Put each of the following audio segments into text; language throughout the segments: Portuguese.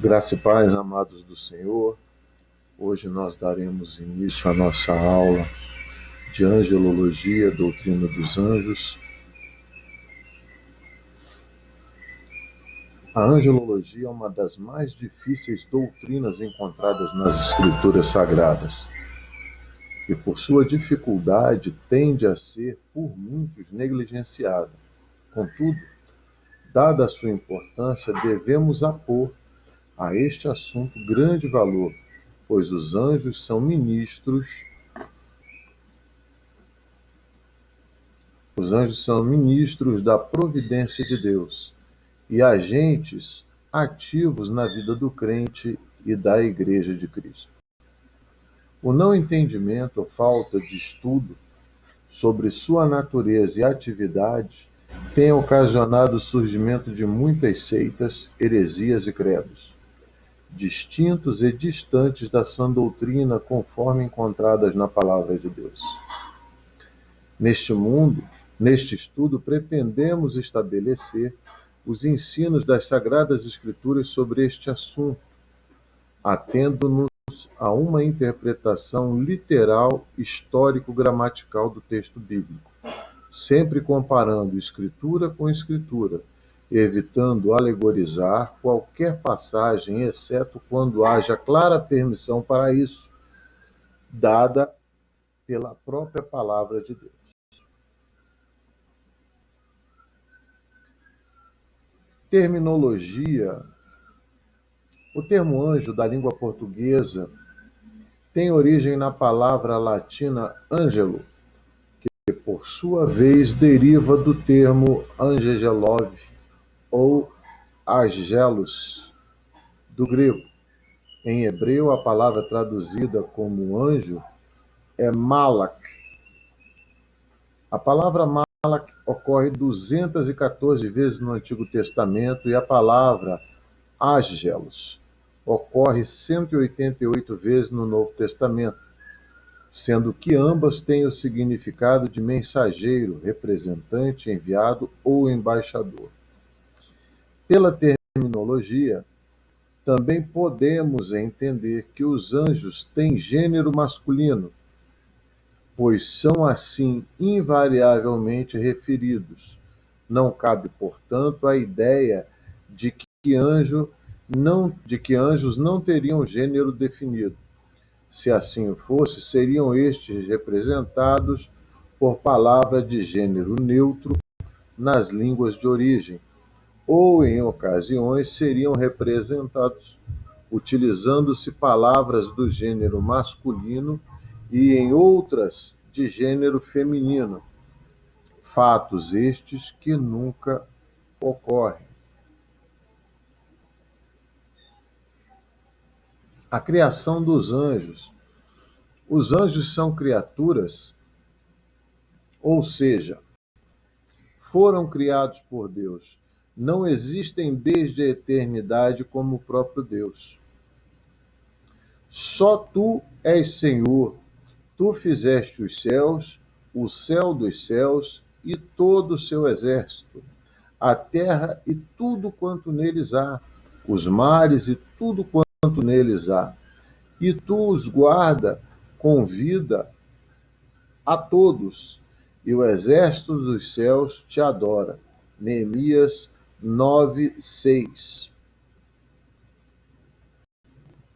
Graça e paz, amados do Senhor. Hoje nós daremos início à nossa aula de angelologia, doutrina dos anjos. A angelologia é uma das mais difíceis doutrinas encontradas nas escrituras sagradas e, por sua dificuldade, tende a ser, por muitos, negligenciada. Contudo, dada a sua importância, devemos apor a este assunto grande valor, pois os anjos são ministros. Os anjos são ministros da providência de Deus e agentes ativos na vida do crente e da Igreja de Cristo. O não entendimento ou falta de estudo sobre sua natureza e atividade tem ocasionado o surgimento de muitas seitas, heresias e credos, distintos e distantes da sã doutrina conforme encontradas na Palavra de Deus. Neste estudo, pretendemos estabelecer os ensinos das Sagradas Escrituras sobre este assunto, atendo-nos a uma interpretação literal, histórico-gramatical do texto bíblico, sempre comparando Escritura com Escritura, evitando alegorizar qualquer passagem, exceto quando haja clara permissão para isso, dada pela própria Palavra de Deus. Terminologia. O termo anjo da língua portuguesa tem origem na palavra latina angelo, que por sua vez deriva do termo angelov ou angelos, do grego. Em hebreu, a palavra traduzida como anjo é malak. A palavra malak ocorre 214 vezes no Antigo Testamento e a palavra angelos ocorre 188 vezes no Novo Testamento, sendo que ambas têm o significado de mensageiro, representante, enviado ou embaixador. Pela terminologia, também podemos entender que os anjos têm gênero masculino, pois são assim invariavelmente referidos. Não cabe, portanto, a ideia de que anjos não teriam gênero definido. Se assim fosse, seriam estes representados por palavra de gênero neutro nas línguas de origem, ou, em ocasiões, seriam representados utilizando-se palavras do gênero masculino e, em outras, de gênero feminino, fatos estes que nunca ocorrem. A criação dos anjos. Os anjos são criaturas, ou seja, foram criados por Deus. Não existem desde a eternidade como o próprio Deus. Só tu és Senhor. Tu fizeste os céus, o céu dos céus e todo o seu exército, a terra e tudo quanto neles há, os mares e tudo quanto neles há. E tu os guarda com vida a todos, e o exército dos céus te adora. Neemias 9:6.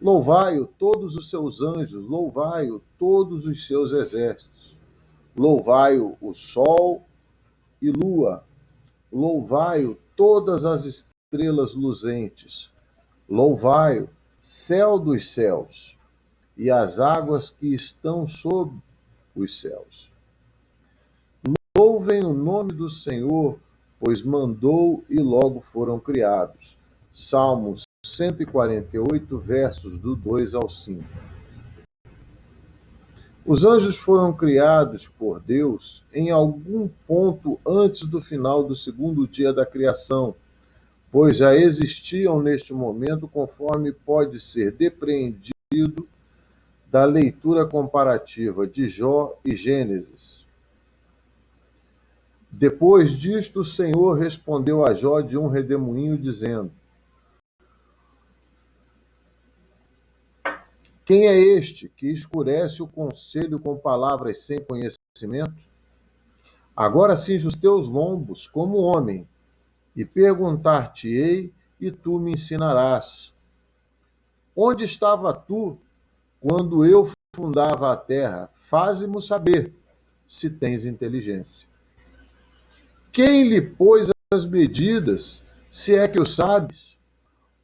Louvai-o todos os seus anjos, louvai-o todos os seus exércitos. Louvai-o o sol e lua, louvai-o todas as estrelas luzentes. Louvai-o, céu dos céus, e as águas que estão sob os céus. Louvem o nome do Senhor, pois mandou e logo foram criados. Salmos 148, versos do 2 ao 5. Os anjos foram criados por Deus em algum ponto antes do final do segundo dia da criação, pois já existiam neste momento, conforme pode ser depreendido da leitura comparativa de Jó e Gênesis. Depois disto, o Senhor respondeu a Jó de um redemoinho, dizendo: Quem é este que escurece o conselho com palavras sem conhecimento? Agora cinge os teus lombos como homem, e perguntar-te-ei, e tu me ensinarás. Onde estava tu quando eu fundava a terra? Faze-mo saber, se tens inteligência. Quem lhe pôs as medidas, se é que o sabes?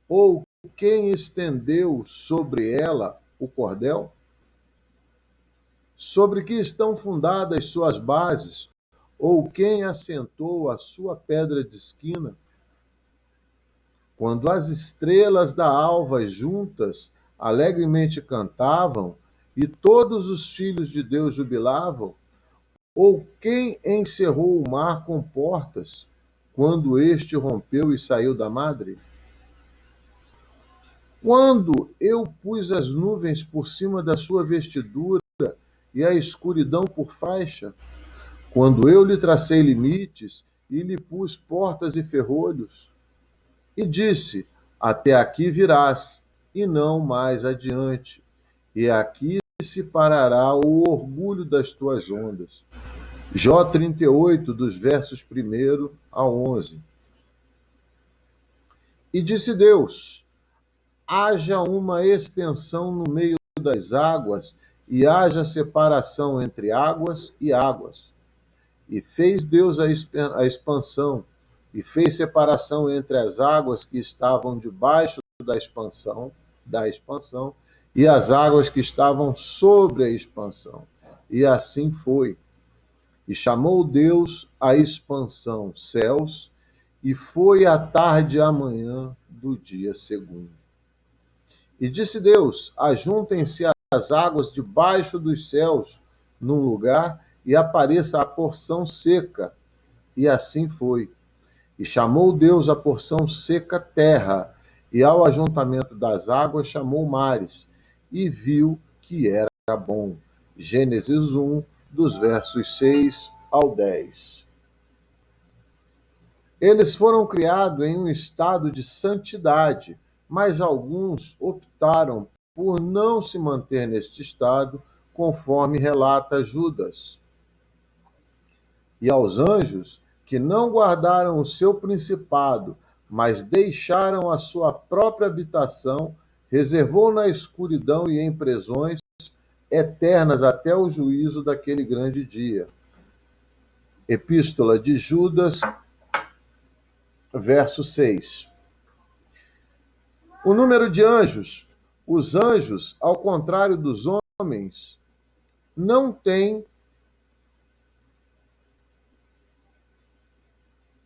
Ou quem estendeu sobre ela o cordel? Sobre que estão fundadas suas bases? Ou quem assentou a sua pedra de esquina? Quando as estrelas da alva juntas alegremente cantavam, e todos os filhos de Deus jubilavam, ou quem encerrou o mar com portas, quando este rompeu e saiu da madre? Quando eu pus as nuvens por cima da sua vestidura e a escuridão por faixa, quando eu lhe tracei limites e lhe pus portas e ferrolhos, e disse: até aqui virás, e não mais adiante, e aqui se parará o orgulho das tuas ondas. Jó 38, dos versos 1 a 11. E disse Deus: haja uma extensão no meio das águas, e haja separação entre águas e águas. E fez Deus a expansão, e fez separação entre as águas que estavam debaixo da expansão, e as águas que estavam sobre a expansão. E assim foi. E chamou Deus a expansão céus, e foi a tarde e a manhã do dia segundo. E disse Deus: ajuntem-se as águas debaixo dos céus num lugar, e apareça a porção seca. E assim foi. E chamou Deus a porção seca terra, e ao ajuntamento das águas chamou mares, e viu que era bom. Gênesis 1, dos versos 6 ao 10. Eles foram criados em um estado de santidade, mas alguns optaram por não se manter neste estado, conforme relata Judas. E aos anjos, que não guardaram o seu principado, mas deixaram a sua própria habitação, reservou na escuridão e em prisões eternas até o juízo daquele grande dia. Epístola de Judas, verso 6. O número de anjos. Os anjos, ao contrário dos homens, não têm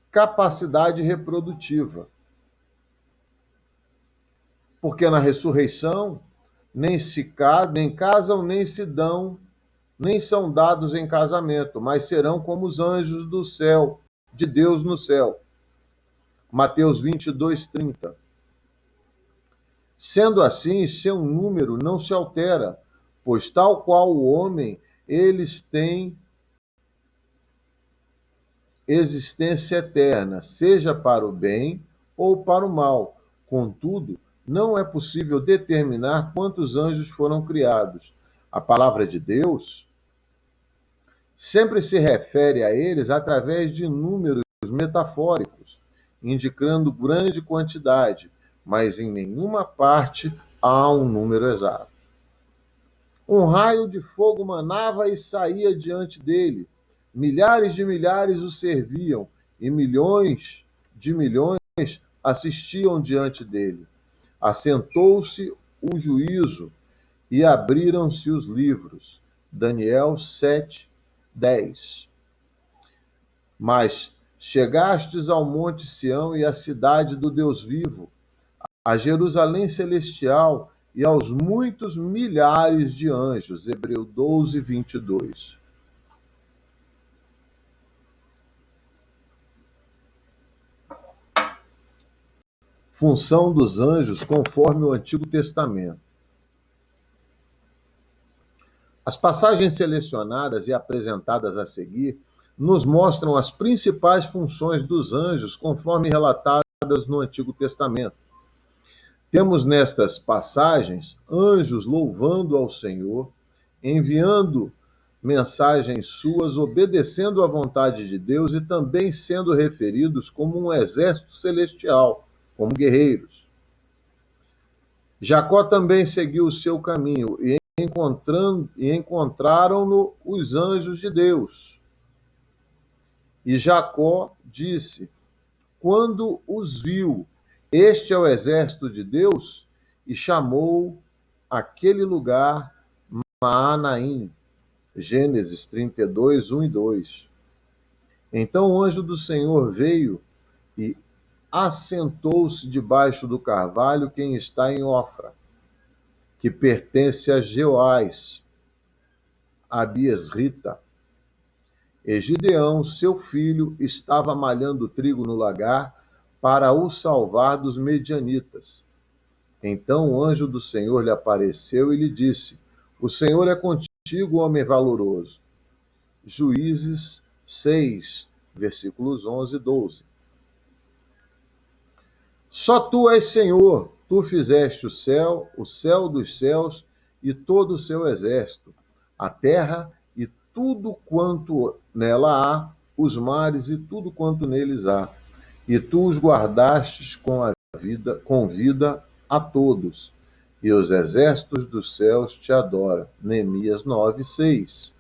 capacidade reprodutiva. Porque na ressurreição nem casam, nem se dão, nem são dados em casamento, mas serão como os anjos do céu, de Deus no céu. Mateus 22, 30. Sendo assim, seu número não se altera, pois tal qual o homem, eles têm existência eterna, seja para o bem ou para o mal. Contudo, não é possível determinar quantos anjos foram criados. A palavra de Deus sempre se refere a eles através de números metafóricos, indicando grande quantidade, mas em nenhuma parte há um número exato. Um raio de fogo manava e saía diante dele. Milhares de milhares o serviam, e milhões de milhões assistiam diante dele. Assentou-se o juízo, e abriram-se os livros. Daniel 7, 10. Mas chegastes ao monte Sião e à cidade do Deus vivo, a Jerusalém celestial e aos muitos milhares de anjos. Hebreu 12, 22. Função dos anjos conforme o Antigo Testamento. As passagens selecionadas e apresentadas a seguir nos mostram as principais funções dos anjos conforme relatadas no Antigo Testamento. Temos nestas passagens anjos louvando ao Senhor, enviando mensagens suas, obedecendo à vontade de Deus e também sendo referidos como um exército celestial, como guerreiros. Jacó também seguiu o seu caminho e encontraram-no os anjos de Deus. E Jacó disse: quando os viu, este é o exército de Deus, e chamou aquele lugar Maanaim. Gênesis 32, 1 e 2. Então o anjo do Senhor veio e assentou-se debaixo do carvalho quem está em Ofra, que pertence a Jeoás, a Biesrita. E Gideão, seu filho, estava malhando trigo no lagar para o salvar dos medianitas. Então o anjo do Senhor lhe apareceu e lhe disse: o Senhor é contigo, homem valoroso. Juízes 6, versículos 11 e 12. Só tu és Senhor, tu fizeste o céu dos céus e todo o seu exército, a terra e tudo quanto nela há, os mares e tudo quanto neles há. E tu os guardastes com vida a todos, e os exércitos dos céus te adoram. Neemias 9, 6.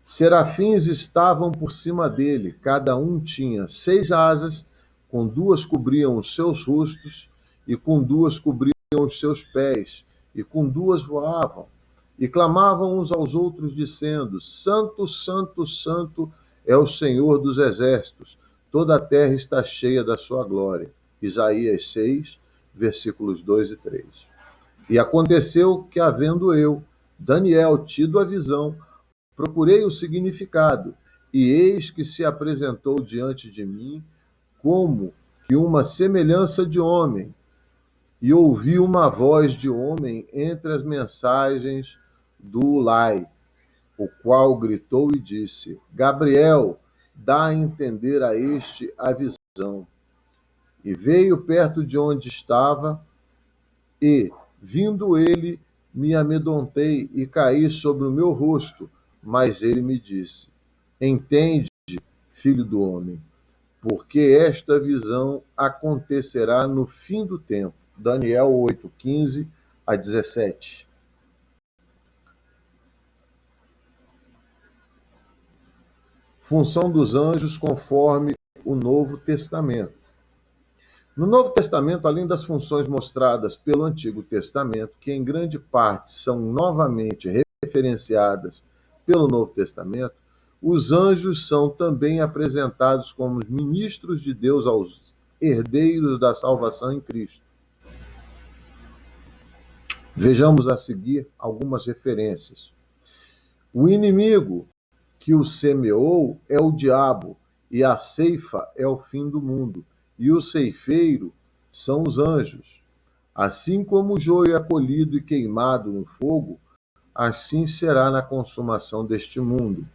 Serafins estavam por cima dele, cada um tinha 6 asas, com 2 cobriam os seus rostos, e com 2 cobriam os seus pés, e com 2 voavam, e clamavam uns aos outros, dizendo: Santo, Santo, Santo é o Senhor dos exércitos, toda a terra está cheia da sua glória. Isaías 6, versículos 2 e 3. E aconteceu que, havendo eu, Daniel, tido a visão, procurei o significado, e eis que se apresentou diante de mim como que uma semelhança de homem, e ouvi uma voz de homem entre as mensagens do Ulai, o qual gritou e disse: Gabriel, dá a entender a este a visão. E veio perto de onde estava, e, vindo ele, me amedrontei e caí sobre o meu rosto. Mas ele me disse: entende, filho do homem, porque esta visão acontecerá no fim do tempo. Daniel 8, 15 a 17. Função dos anjos conforme o Novo Testamento. No Novo Testamento, além das funções mostradas pelo Antigo Testamento, que em grande parte são novamente referenciadas pelo Novo Testamento, os anjos são também apresentados como ministros de Deus aos herdeiros da salvação em Cristo. Vejamos a seguir algumas referências. O inimigo que o semeou é o diabo, e a ceifa é o fim do mundo, e o ceifeiro são os anjos. Assim como o joio é colhido e queimado no fogo, assim será na consumação deste mundo.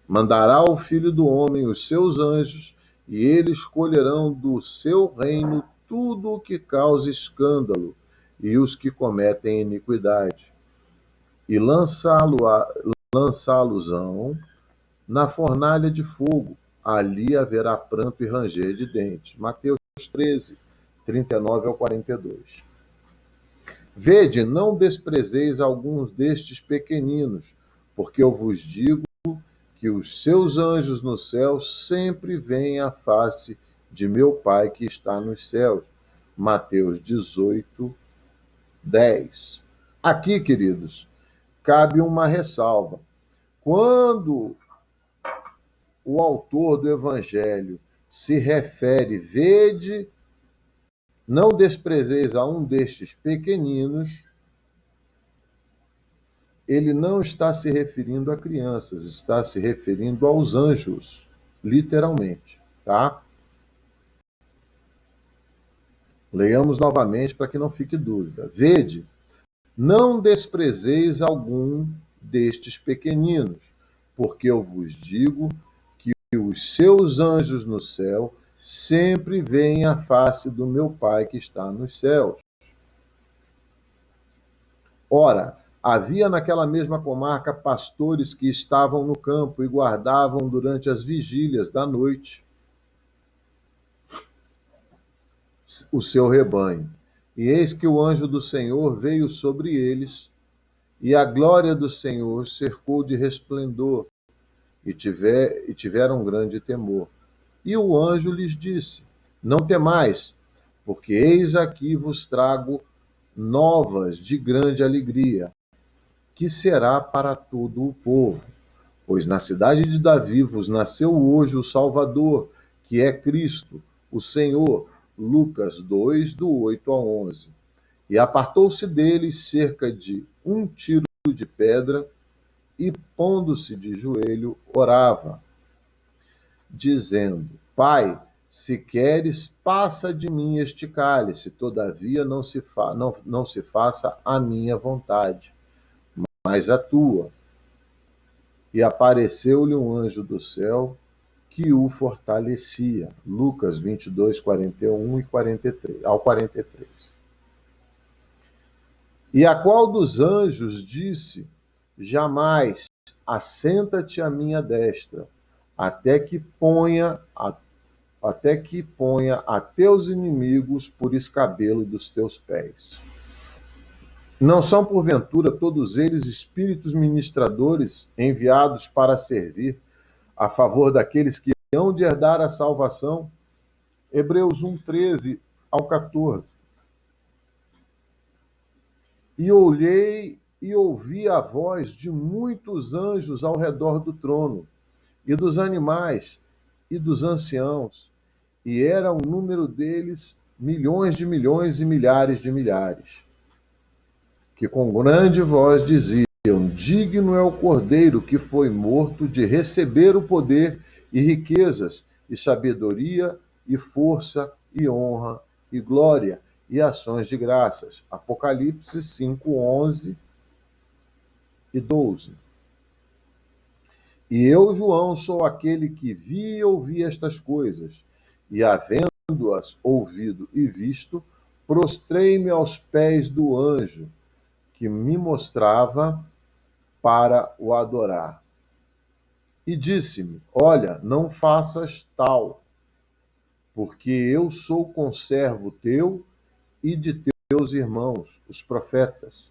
Mandará o Filho do Homem os seus anjos, e eles colherão do seu reino tudo o que causa escândalo e os que cometem iniquidade, e lançá-los-ão na fornalha de fogo. Ali haverá pranto e ranger de dentes. Mateus 13, 39 ao 42. Vede, não desprezeis alguns destes pequeninos, porque eu vos digo que os seus anjos no céu sempre veem a face de meu Pai que está nos céus. Mateus 18, 10. Aqui, queridos, cabe uma ressalva. Quando o autor do Evangelho se refere, vede, não desprezeis a um destes pequeninos, ele não está se referindo a crianças, está se referindo aos anjos, literalmente, tá? Leiamos novamente para que não fique dúvida. Vede, não desprezeis algum destes pequeninos, porque eu vos digo que os seus anjos no céu sempre veem a face do meu Pai que está nos céus. Ora, havia naquela mesma comarca pastores que estavam no campo e guardavam durante as vigílias da noite o seu rebanho. E eis que o anjo do Senhor veio sobre eles, e a glória do Senhor cercou de resplendor, e tiveram grande temor. E o anjo lhes disse: Não temais, porque eis aqui vos trago novas de grande alegria, que será para todo o povo. Pois na cidade de Davi vos nasceu hoje o Salvador, que é Cristo, o Senhor. Lucas 2, do 8 a 11. E apartou-se deles cerca de um tiro de pedra, e pondo-se de joelho, orava, dizendo: Pai, se queres, passa de mim este cálice, todavia não se faça a minha vontade, mas a tua. E apareceu-lhe um anjo do céu que o fortalecia. Lucas 22, 41 e 43, ao 43. E a qual dos anjos disse: Jamais assenta-te à minha destra, até que ponha a teus inimigos por escabelo dos teus pés. Não são, porventura, todos eles espíritos ministradores enviados para servir a favor daqueles que hão de herdar a salvação? Hebreus 1, 13 ao 14. E olhei e ouvi a voz de muitos anjos ao redor do trono, e dos animais, e dos anciãos, e era o número deles milhões e milhares de milhares, que com grande voz diziam: Digno é o Cordeiro que foi morto de receber o poder e riquezas, e sabedoria, e força, e honra, e glória, e ações de graças. Apocalipse 5, 11 e 12. E eu, João, sou aquele que vi e ouvi estas coisas, e havendo-as ouvido e visto, prostrei-me aos pés do anjo que me mostrava para o adorar. E disse-me: Olha, não faças tal, porque eu sou conservo teu e de teus irmãos, os profetas,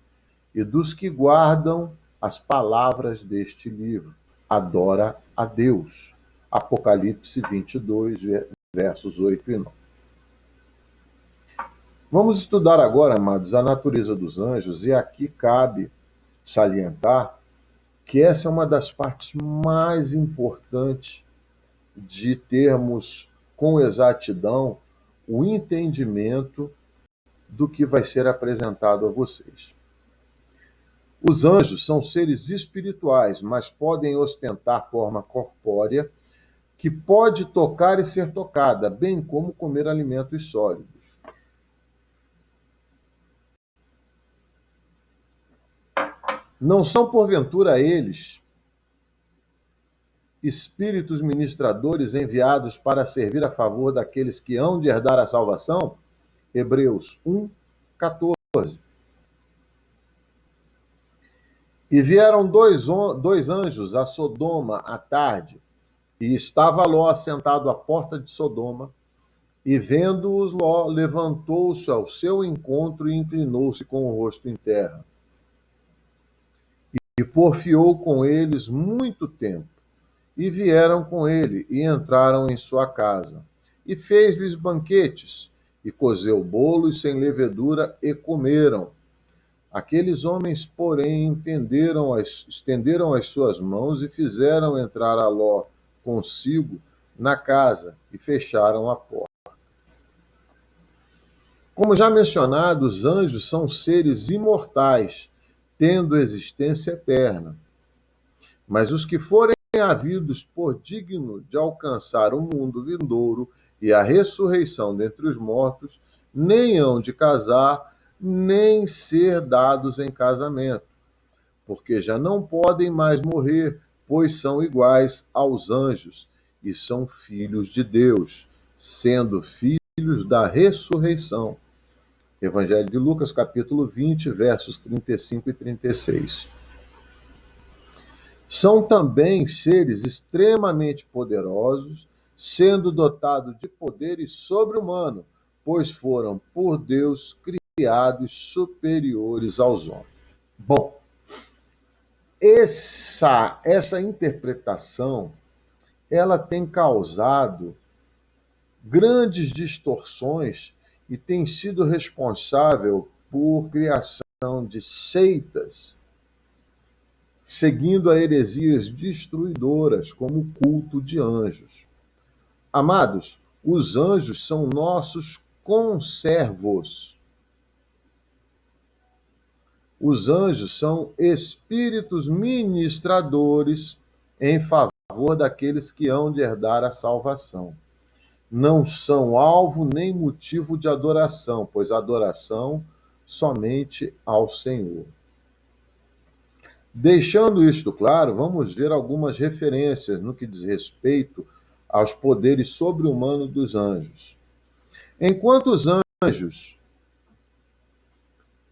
e dos que guardam as palavras deste livro. Adora a Deus. Apocalipse 22, versos 8 e 9. Vamos estudar agora, amados, a natureza dos anjos, e aqui cabe salientar que essa é uma das partes mais importantes de termos com exatidão o entendimento do que vai ser apresentado a vocês. Os anjos são seres espirituais, mas podem ostentar forma corpórea que pode tocar e ser tocada, bem como comer alimentos sólidos. Não são, porventura, eles espíritos ministradores enviados para servir a favor daqueles que hão de herdar a salvação? Hebreus 1, 14. E vieram dois anjos a Sodoma à tarde, e estava Ló assentado à porta de Sodoma, e vendo-os, Ló levantou-se ao seu encontro e inclinou-se com o rosto em terra. E porfiou com eles muito tempo. E vieram com ele, e entraram em sua casa. E fez-lhes banquetes, e cozeu bolos sem levedura, e comeram. Aqueles homens, porém, estenderam as suas mãos e fizeram entrar a Ló consigo na casa, e fecharam a porta. Como já mencionado, os anjos são seres imortais, tendo existência eterna. Mas os que forem havidos por digno de alcançar o mundo vindouro e a ressurreição dentre os mortos, nem hão de casar, nem ser dados em casamento, porque já não podem mais morrer, pois são iguais aos anjos e são filhos de Deus. sendo filhos da ressurreição. Evangelho de Lucas, capítulo 20, versos 35 e 36. São também seres extremamente poderosos, sendo dotados de poderes sobre-humanos, pois foram por Deus criados superiores aos homens. Bom, essa interpretação ela tem causado grandes distorções e tem sido responsável por criação de seitas, seguindo a heresias destruidoras, como o culto de anjos. Amados, os anjos são nossos conservos. Os anjos são espíritos ministradores em favor daqueles que hão de herdar a salvação. Não são alvo nem motivo de adoração, pois adoração somente ao Senhor. Deixando isto claro, vamos ver algumas referências no que diz respeito aos poderes sobre-humanos dos anjos. Enquanto os anjos,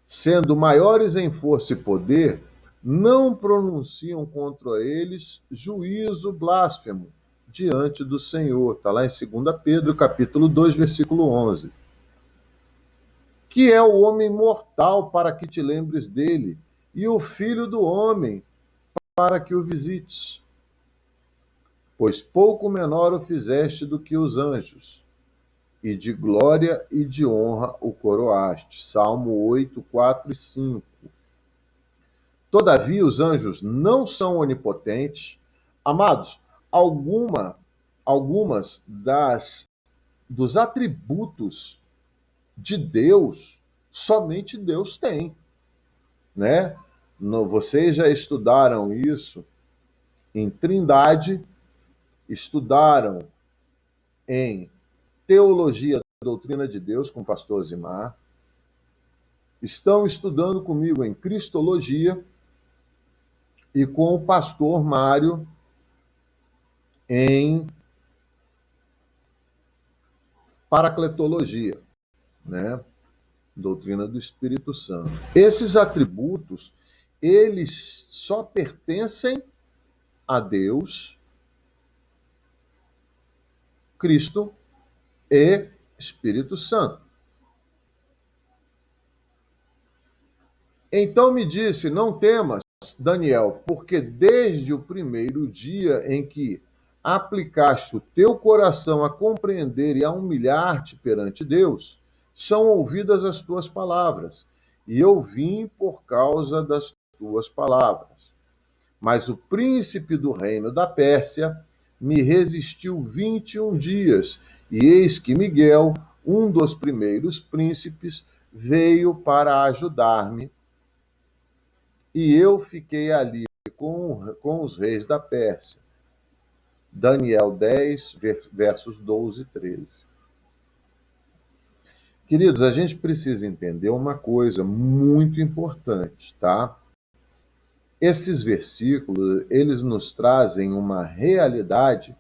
sendo maiores em força e poder, não pronunciam contra eles juízo blasfemo diante do Senhor. Está lá em 2 Pedro, capítulo 2, versículo 11. Que é o homem mortal para que te lembres dele, e o filho do homem para que o visites. Pois pouco menor o fizeste do que os anjos, e de glória e de honra o coroaste. Salmo 8, 4 e 5. Todavia, os anjos não são onipotentes. Amados, algumas dos atributos de Deus, somente Deus tem, né? Vocês já estudaram isso em Trindade, estudaram em Teologia da Doutrina de Deus com o pastor Zimar, estão estudando comigo em Cristologia e com o pastor Mário em Paracletologia, né? Doutrina do Espírito Santo. Esses atributos, eles só pertencem a Deus, Cristo e Espírito Santo. Então me disse, não temas, Daniel, porque desde o primeiro dia em que aplicaste o teu coração a compreender e a humilhar-te perante Deus, são ouvidas as tuas palavras, e eu vim por causa das tuas palavras. Mas o príncipe do reino da Pérsia me resistiu 21 dias, e eis que Miguel, um dos primeiros príncipes, veio para ajudar-me, e eu fiquei ali com os reis da Pérsia. Daniel 10, versos 12 e 13. Queridos, a gente precisa entender uma coisa muito importante, tá? Esses versículos, eles nos trazem uma realidade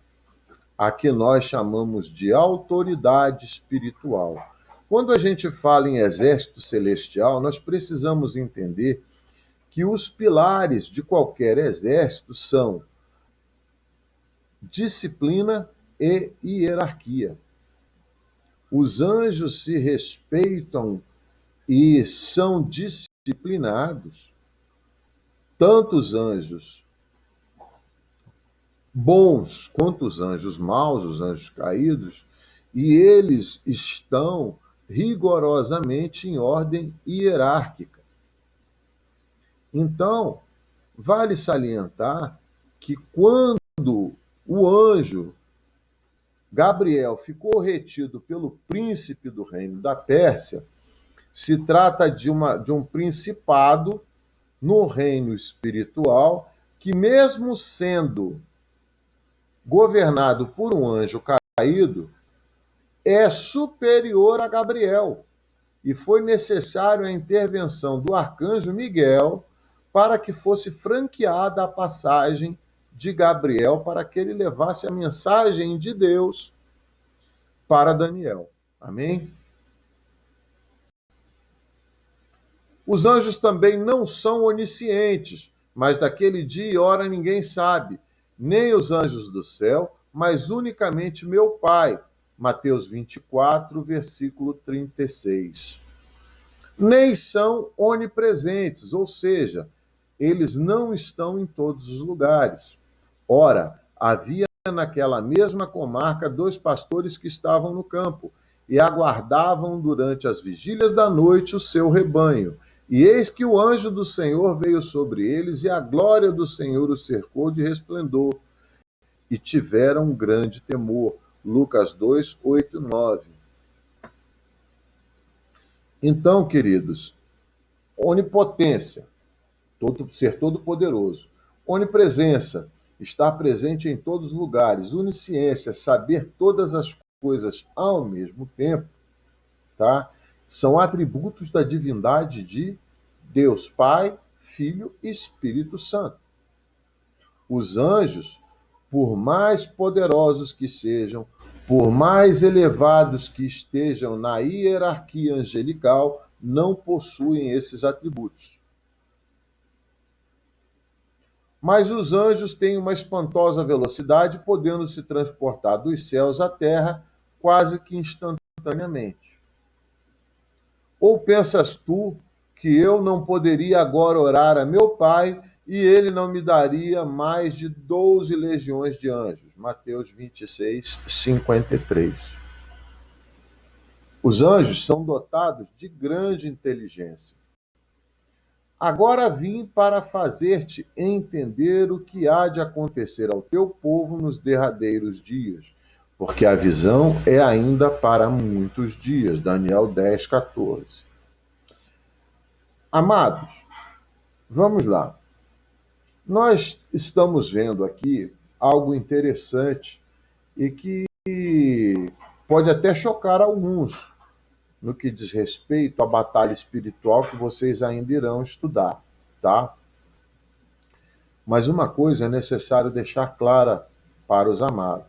a que nós chamamos de autoridade espiritual. Quando a gente fala em exército celestial, nós precisamos entender que os pilares de qualquer exército são disciplina e hierarquia. Os anjos se respeitam e são disciplinados, tanto os anjos bons quanto os anjos maus, os anjos caídos, e eles estão rigorosamente em ordem hierárquica. Então, vale salientar que quando o anjo Gabriel ficou retido pelo príncipe do reino da Pérsia, se trata de um principado no reino espiritual que, mesmo sendo governado por um anjo caído, é superior a Gabriel. E foi necessário a intervenção do arcanjo Miguel para que fosse franqueada a passagem de Gabriel para que ele levasse a mensagem de Deus para Daniel. Amém? Os anjos também não são oniscientes, mas daquele dia e hora ninguém sabe, nem os anjos do céu, mas unicamente meu Pai. Mateus 24, versículo 36. Nem são onipresentes, ou seja, eles não estão em todos os lugares. Ora, havia naquela mesma comarca 2 pastores que estavam no campo e aguardavam durante as vigílias da noite o seu rebanho. E eis que o anjo do Senhor veio sobre eles, e a glória do Senhor os cercou de resplendor, e tiveram um grande temor. Lucas 2, 8 e 9. Então, queridos, onipotência, ser todo-poderoso. Onipresença, estar presente em todos os lugares. Onisciência, saber todas as coisas ao mesmo tempo, tá? São atributos da divindade de Deus Pai, Filho e Espírito Santo. Os anjos, por mais poderosos que sejam, por mais elevados que estejam na hierarquia angelical, não possuem esses atributos. Mas os anjos têm uma espantosa velocidade, podendo se transportar dos céus à terra quase que instantaneamente. Ou pensas tu que eu não poderia agora orar a meu Pai e ele não me daria mais de 12 legiões de anjos? Mateus 26, 53. Os anjos são dotados de grande inteligência. Agora vim para fazer-te entender o que há de acontecer ao teu povo nos derradeiros dias, porque a visão é ainda para muitos dias. Daniel 10, 14. Amados, vamos lá. Nós estamos vendo aqui algo interessante e que pode até chocar alguns no que diz respeito à batalha espiritual que vocês ainda irão estudar, tá? Mas uma coisa é necessário deixar clara para os amados.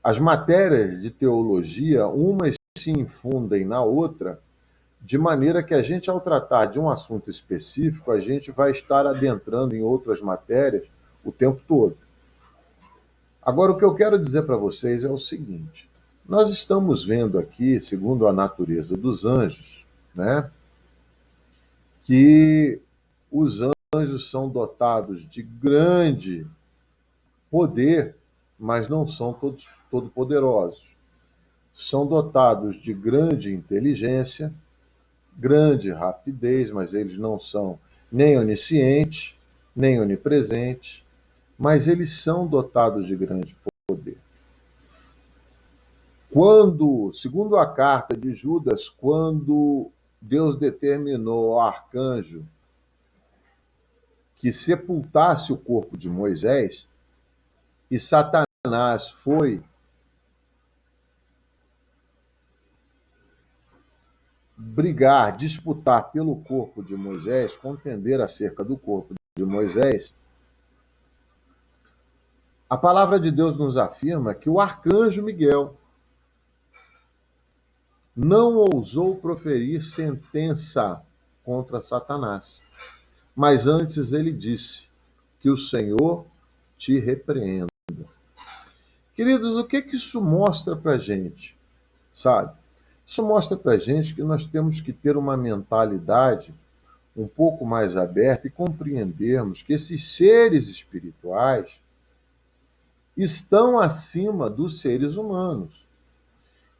As matérias de teologia, umas se infundem na outra, de maneira que a gente, ao tratar de um assunto específico, a gente vai estar adentrando em outras matérias o tempo todo. Agora, o que eu quero dizer para vocês é o seguinte: nós estamos vendo aqui, segundo a natureza dos anjos, né, que os anjos são dotados de grande poder, mas não são todos todo-poderosos. São dotados de grande inteligência, grande rapidez, mas eles não são nem oniscientes, nem onipresentes, mas eles são dotados de grande poder. Quando, segundo a carta de Judas, quando Deus determinou ao arcanjo que sepultasse o corpo de Moisés, e Satanás foi brigar, disputar pelo corpo de Moisés, contender acerca do corpo de Moisés, a palavra de Deus nos afirma que o arcanjo Miguel não ousou proferir sentença contra Satanás, mas antes ele disse: que o Senhor te repreenda. Queridos, o que isso mostra para a gente? Sabe? Isso mostra para a gente que nós temos que ter uma mentalidade um pouco mais aberta e compreendermos que esses seres espirituais estão acima dos seres humanos.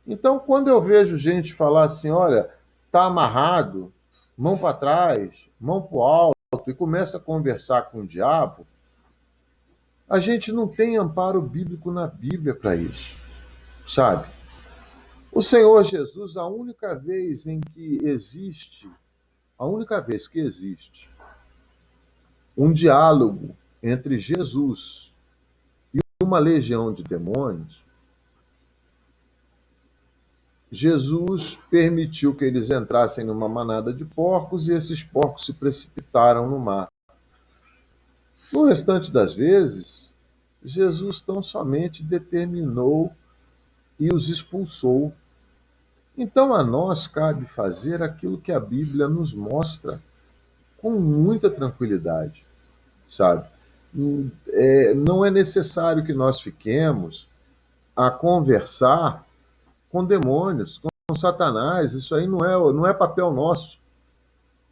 Então, quando eu vejo gente falar assim, olha, está amarrado, mão para trás, mão para o alto, e começa a conversar com o diabo, a gente não tem amparo bíblico na Bíblia para isso, sabe? O Senhor Jesus, a única vez que existe um diálogo entre Jesus e uma legião de demônios, Jesus permitiu que eles entrassem numa manada de porcos e esses porcos se precipitaram no mar. No restante das vezes, Jesus tão somente determinou e os expulsou. Então a nós cabe fazer aquilo que a Bíblia nos mostra com muita tranquilidade, sabe? Não é necessário que nós fiquemos a conversar com demônios, com Satanás. Isso aí não é papel nosso.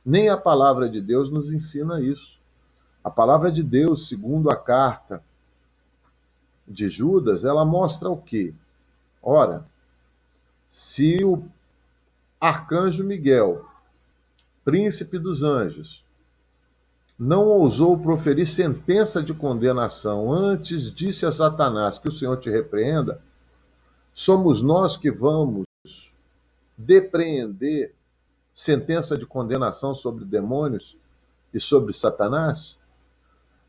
Nem a palavra de Deus nos ensina isso. A palavra de Deus, segundo a carta de Judas, ela mostra o quê? Ora, se o arcanjo Miguel, príncipe dos anjos, não ousou proferir sentença de condenação, antes disse a Satanás que o Senhor te repreenda, somos nós que vamos depreender sentença de condenação sobre demônios e sobre Satanás?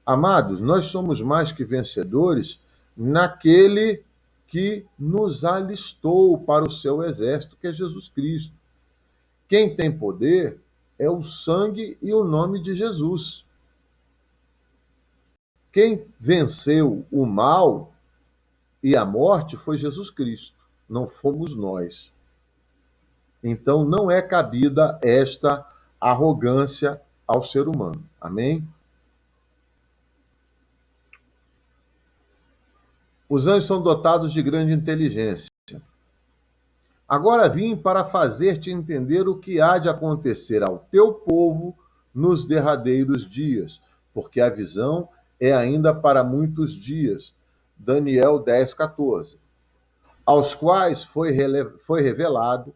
Amados, nós somos mais que vencedores naquele que nos alistou para o seu exército, que é Jesus Cristo. Quem tem poder é o sangue e o nome de Jesus. Quem venceu o mal e a morte foi Jesus Cristo, não fomos nós. Então não é cabida esta arrogância ao ser humano. Amém? Os anjos são dotados de grande inteligência. Agora vim para fazer-te entender o que há de acontecer ao teu povo nos derradeiros dias, porque a visão é ainda para muitos dias. Daniel 10:14. Aos quais foi revelado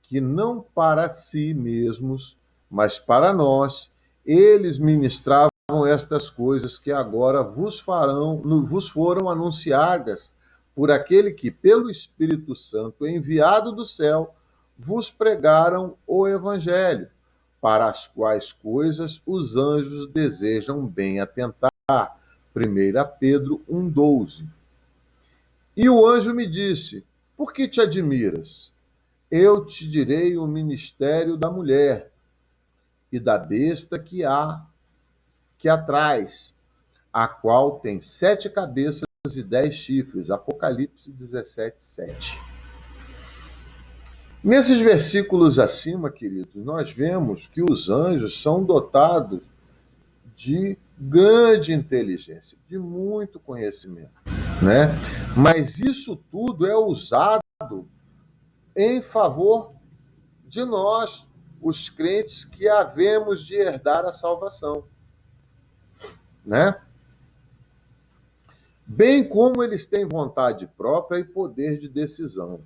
que não para si mesmos, mas para nós, eles ministravam estas coisas que agora vos foram anunciadas por aquele que, pelo Espírito Santo enviado do céu, vos pregaram o Evangelho, para as quais coisas os anjos desejam bem atentar. 1 Pedro 1,12. E o anjo me disse: por que te admiras? Eu te direi o ministério da mulher e da besta que atrás, a qual tem 7 cabeças e 10 chifres. Apocalipse 17:7. Nesses versículos acima, queridos, nós vemos que os anjos são dotados de grande inteligência, de muito conhecimento, né? Mas isso tudo é usado em favor de nós, os crentes que havemos de herdar a salvação, né? Bem como eles têm vontade própria e poder de decisão.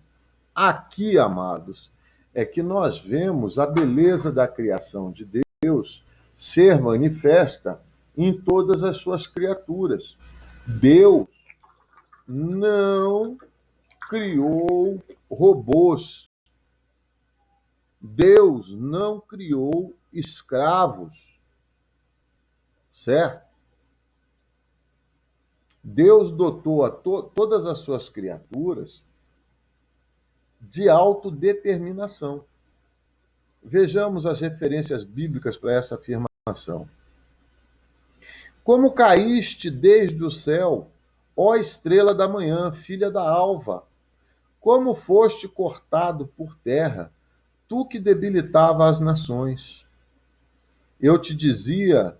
Aqui, amados, é que nós vemos a beleza da criação de Deus ser manifesta em todas as suas criaturas. Deus não criou robôs. Deus não criou escravos, certo? Deus dotou a todas as suas criaturas de autodeterminação. Vejamos as referências bíblicas para essa afirmação. Como caíste desde o céu, ó estrela da manhã, filha da alva, como foste cortado por terra, tu que debilitava as nações. Eu te dizia,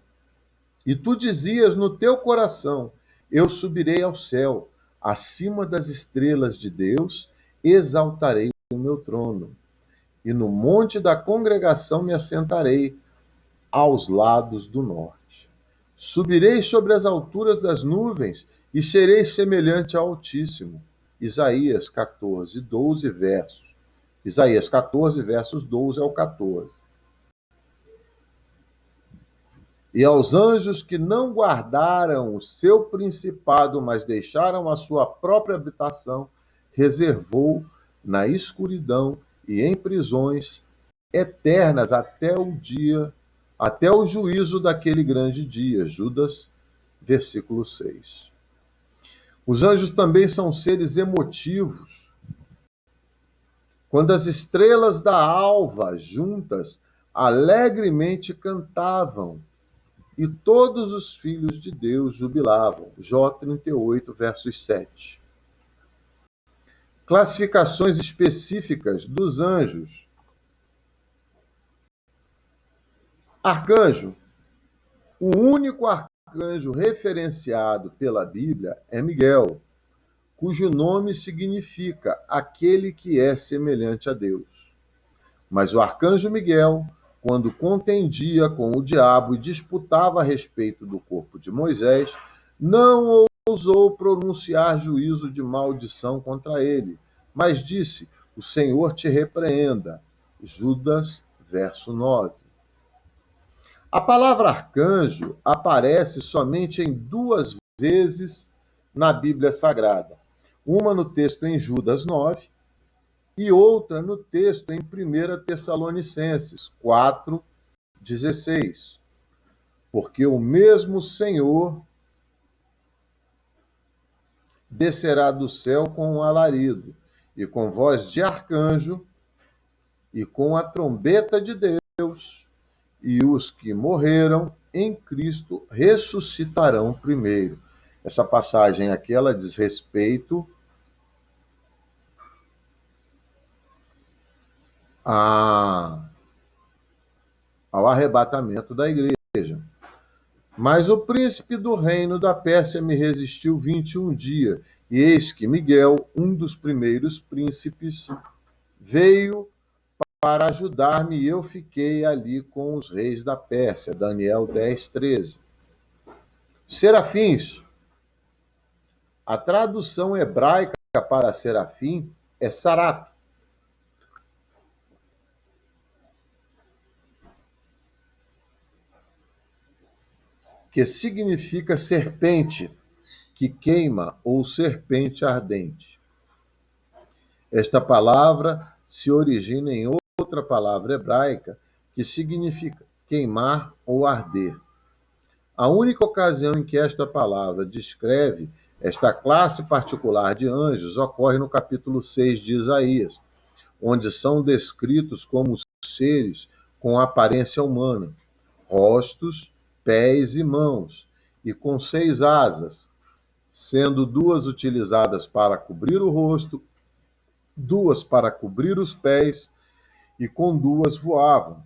e tu dizias no teu coração: eu subirei ao céu, acima das estrelas de Deus, exaltarei o meu trono. E no monte da congregação me assentarei, aos lados do norte. Subirei sobre as alturas das nuvens e serei semelhante ao Altíssimo. Isaías 14, 12 versos. Isaías 14, versos 12 ao 14. E aos anjos que não guardaram o seu principado, mas deixaram a sua própria habitação, reservou na escuridão e em prisões eternas até o juízo daquele grande dia. Judas, versículo 6. Os anjos também são seres emotivos. Quando as estrelas da alva juntas alegremente cantavam, e todos os filhos de Deus jubilavam. Jó 38, versos 7. Classificações específicas dos anjos. Arcanjo. O único arcanjo referenciado pela Bíblia é Miguel, cujo nome significa aquele que é semelhante a Deus. Mas o arcanjo Miguel, quando contendia com o diabo e disputava a respeito do corpo de Moisés, não ousou pronunciar juízo de maldição contra ele, mas disse: O Senhor te repreenda. Judas, verso 9. A palavra arcanjo aparece somente em 2 vezes na Bíblia Sagrada. Uma no texto em Judas 9 e outra no texto em 1 Tessalonicenses 4:16. Porque o mesmo Senhor descerá do céu com um alarido, e com voz de arcanjo, e com a trombeta de Deus, e os que morreram em Cristo ressuscitarão primeiro. Essa passagem aqui, ela diz respeito ao arrebatamento da igreja. Mas o príncipe do reino da Pérsia me resistiu 21 dias, e eis que Miguel, um dos primeiros príncipes, veio para ajudar-me, e eu fiquei ali com os reis da Pérsia. Daniel 10:13. Serafins. A tradução hebraica para serafim é sarap, que significa serpente que queima ou serpente ardente. Esta palavra se origina em outra palavra hebraica que significa queimar ou arder. A única ocasião em que esta palavra descreve esta classe particular de anjos ocorre no capítulo 6 de Isaías, onde são descritos como seres com aparência humana, rostos, pés e mãos, e com 6 asas, sendo 2 utilizadas para cobrir o rosto, 2 para cobrir os pés, e com 2 voavam.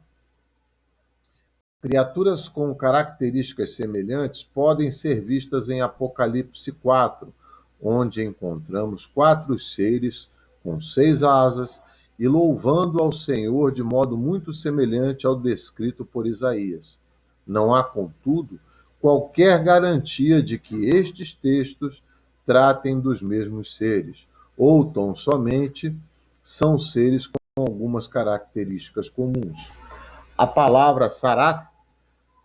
Criaturas com características semelhantes podem ser vistas em Apocalipse 4, onde encontramos 4 seres com 6 asas e louvando ao Senhor de modo muito semelhante ao descrito por Isaías. Não há, contudo, qualquer garantia de que estes textos tratem dos mesmos seres, ou tão somente são seres com algumas características comuns. A palavra saraf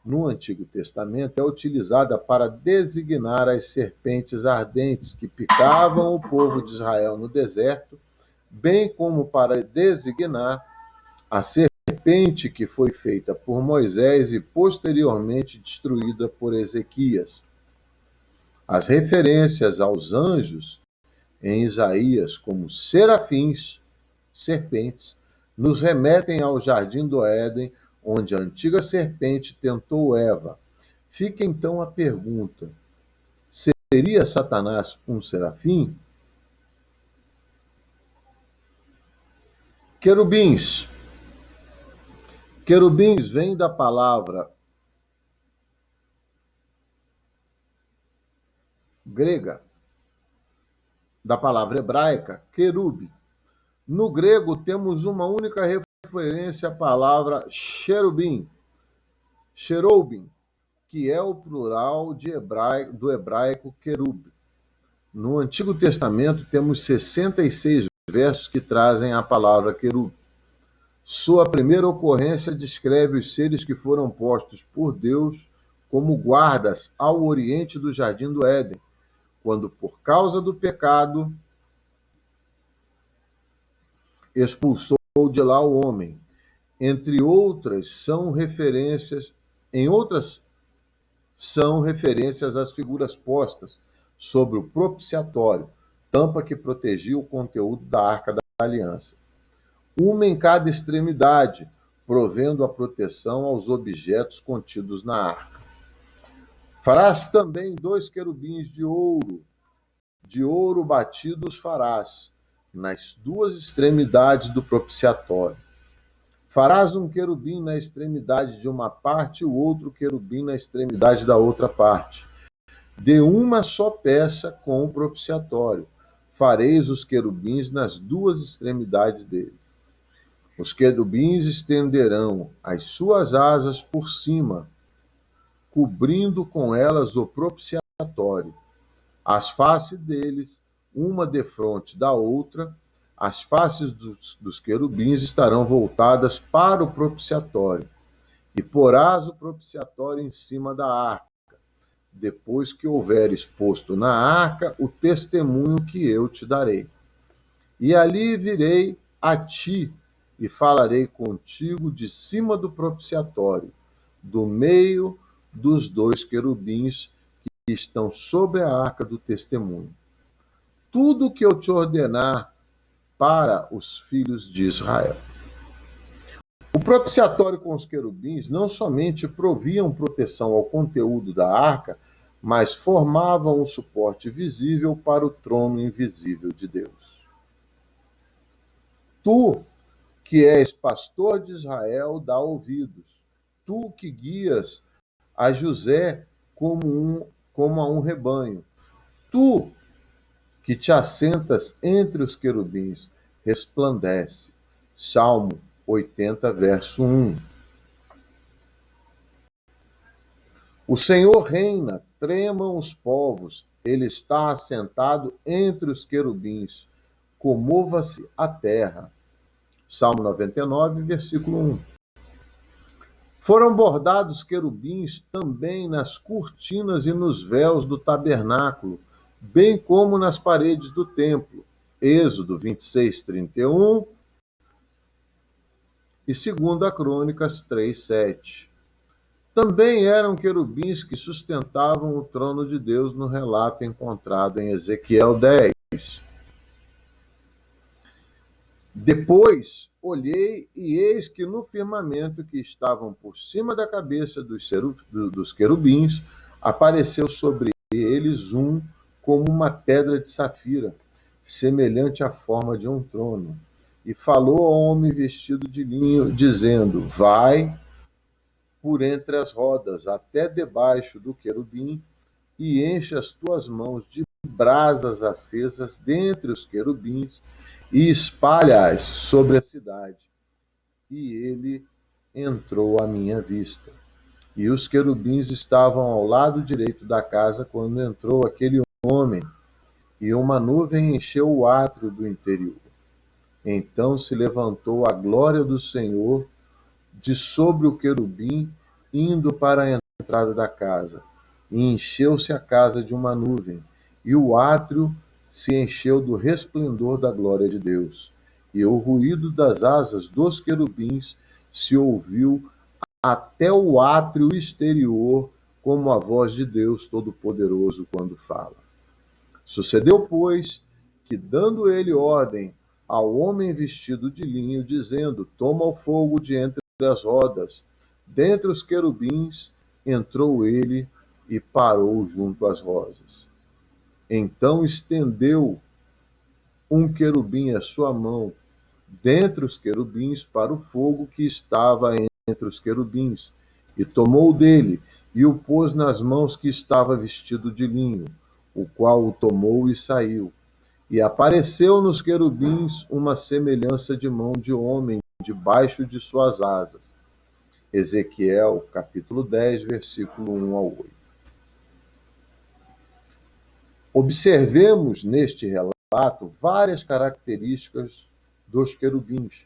no Antigo Testamento é utilizada para designar as serpentes ardentes que picavam o povo de Israel no deserto, bem como para designar a serpente que foi feita por Moisés e posteriormente destruída por Ezequias. As referências aos anjos em Isaías como serafins, serpentes, nos remetem ao jardim do Éden, onde a antiga serpente tentou Eva. Fica então a pergunta: seria Satanás um serafim? Querubins. Querubins vem da palavra grega, da palavra hebraica, querub. No grego, temos uma única referência à palavra cherubim, cherubim, que é o plural do hebraico querub. No Antigo Testamento, temos 66 versos que trazem a palavra querub. Sua primeira ocorrência descreve os seres que foram postos por Deus como guardas ao oriente do jardim do Éden, quando, por causa do pecado, expulsou de lá o homem. Entre outras, são referências às figuras postas sobre o propiciatório, tampa que protegia o conteúdo da Arca da Aliança. Uma em cada extremidade, provendo a proteção aos objetos contidos na arca. Farás também 2 querubins de ouro batido os farás. nas duas extremidades do propiciatório. Farás um querubim na extremidade de uma parte e o outro querubim na extremidade da outra parte. De uma só peça com o propiciatório. Fareis os querubins nas duas extremidades dele. Os querubins estenderão as suas asas por cima, cobrindo com elas o propiciatório. As faces deles, uma defronte da outra, as faces dos querubins estarão voltadas para o propiciatório. E porás o propiciatório em cima da arca, depois que houveres posto na arca o testemunho que eu te darei. E ali virei a ti e falarei contigo de cima do propiciatório, do meio dos dois querubins que estão sobre a arca do testemunho. Tudo que eu te ordenar para os filhos de Israel. O propiciatório com os querubins não somente proviam proteção ao conteúdo da arca, mas formavam um suporte visível para o trono invisível de Deus. Tu, que és pastor de Israel, dá ouvidos. Tu que guias a José como a um rebanho. Tu que te assentas entre os querubins, resplandece. Salmo 80, verso 1. O Senhor reina, tremam os povos, ele está assentado entre os querubins, comova-se a terra. Salmo 99, versículo 1. Foram bordados querubins também nas cortinas e nos véus do tabernáculo, bem como nas paredes do templo. Êxodo 26, 31 e 2 Crônicas 3, 7. Também eram querubins que sustentavam o trono de Deus no relato encontrado em Ezequiel 10. Depois olhei, e eis que no firmamento que estavam por cima da cabeça dos querubins, apareceu sobre eles um como uma pedra de safira, semelhante à forma de um trono. E falou ao homem vestido de linho, dizendo: vai por entre as rodas, até debaixo do querubim, e enche as tuas mãos de brasas acesas dentre os querubins, e espalha-as sobre a cidade. E ele entrou à minha vista. E os querubins estavam ao lado direito da casa quando entrou aquele homem, e uma nuvem encheu o átrio do interior. Então se levantou a glória do Senhor de sobre o querubim, indo para a entrada da casa. E encheu-se a casa de uma nuvem, e o átrio se encheu do resplendor da glória de Deus. E o ruído das asas dos querubins se ouviu até o átrio exterior, como a voz de Deus Todo-Poderoso quando fala. Sucedeu, pois, que, dando ele ordem ao homem vestido de linho, dizendo: toma o fogo de entre as rodas, dentre os querubins, entrou ele e parou junto às rosas. Então estendeu um querubim a sua mão dentre os querubins para o fogo que estava entre os querubins, e tomou dele, e o pôs nas mãos que estava vestido de linho, o qual o tomou e saiu. E apareceu nos querubins uma semelhança de mão de homem debaixo de suas asas. Ezequiel, capítulo 10, versículo 1 ao 8. Observemos neste relato várias características dos querubins,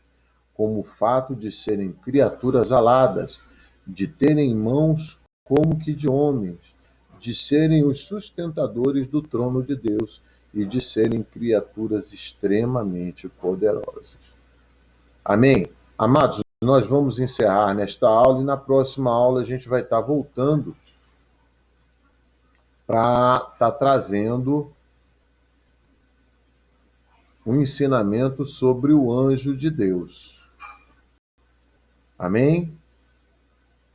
como o fato de serem criaturas aladas, de terem mãos como que de homens, de serem os sustentadores do trono de Deus e de serem criaturas extremamente poderosas. Amém? Amados, nós vamos encerrar nesta aula e na próxima aula a gente vai estar voltando para estar trazendo um ensinamento sobre o anjo de Deus. Amém?